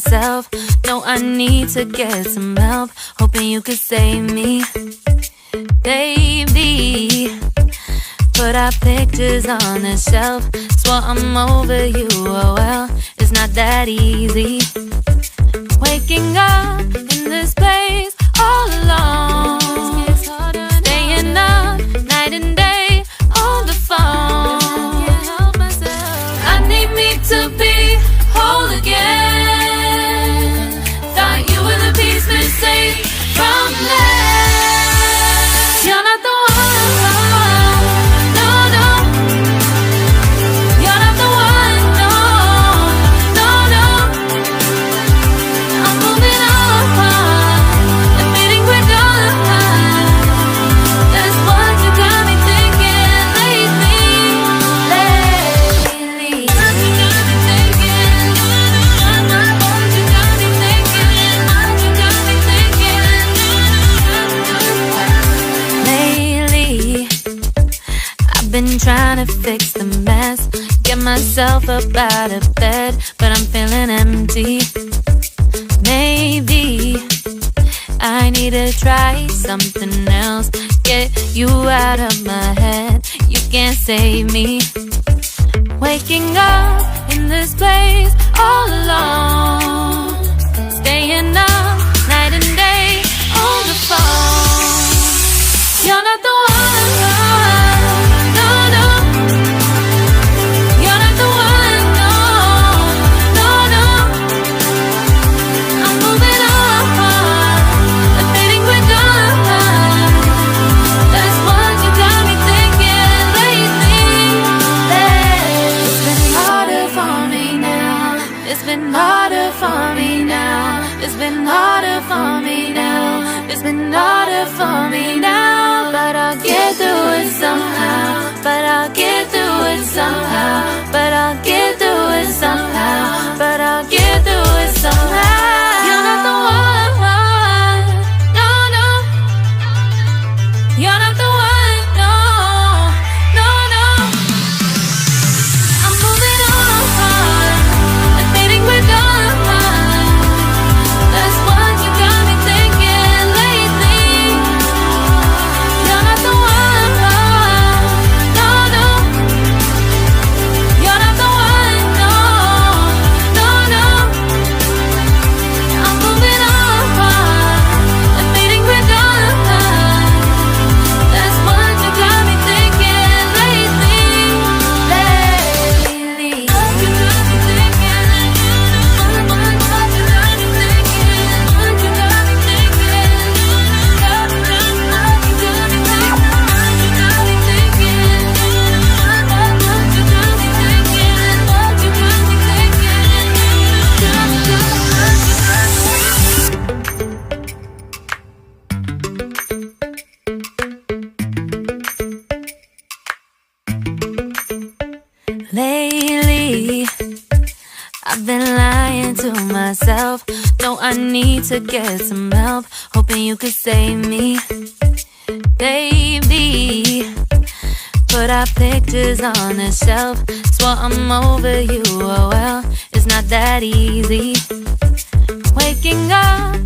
myself. No, I need to get some help. Hoping you could save me, baby. Put our pictures on the shelf. Swore I'm over you, oh well, it's not that easy. Waking up in this place all alone, staying up night and day on the phone. I need me to be whole again. Thought you were the piece missing from last. You're not the one, no, no. You're not the one, no, no, no. I'm moving on, admitting we're done. That's what you got me thinking lately. What you got me thinking. What you got me thinking. What you got me thinking. Lately, I've been trying to fix the mess, get myself up out of bed, but I'm feeling empty. Maybe I need to try something else. Get you out of my head, you can't save me. Waking up in this place all alone, staying up night and day on the phone. You're not the one, no, no. You're not the one, no, no, no. I'm moving on, admitting we're done. That's what you got me thinking lately. It's been harder for me now. It's been harder for me now. It's been harder for me now. It's been harder for me now. But I'll get through it somehow. But I'll get through it somehow. But I'll get through it somehow. But I'll get through it somehow. You're not the one, no, no. You're not the one, no, no, no. I'm moving on, admitting we're done. That's what you got me thinking lately. You're not the one, no, no. You're not the one, no, no, no. I'm moving on, admitting we're done. That's what you got me thinking lately. What you got me thinking. What you got me thinking. What you got me thinking. What you got me thinking. What you got me thinking. What you got me thinking. What you got me thinking. Lately, I've been lying to myself. No, I need to get some help. Hoping you could save me, baby. Put our pictures on the shelf. Swore I'm over you, oh well, it's not that easy. Waking up